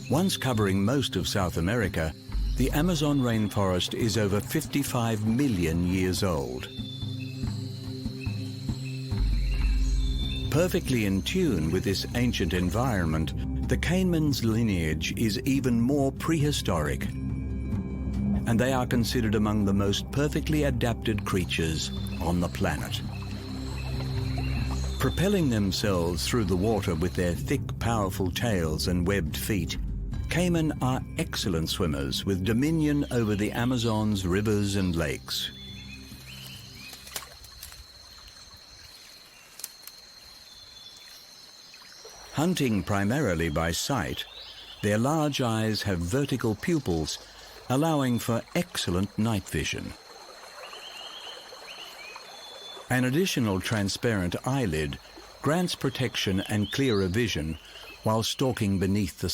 Once covering most of South America, the Amazon rainforest is over 55 million years old. Perfectly in tune with this ancient environment, the caiman's lineage is even more prehistoric, and they are considered among the most perfectly adapted creatures on the planet. Propelling themselves through the water with their thick, powerful tails and webbed feet, caiman are excellent swimmers with dominion over the Amazon's rivers and lakes. Hunting primarily by sight, their large eyes have vertical pupils, allowing for excellent night vision. An additional transparent eyelid grants protection and clearer vision while stalking beneath the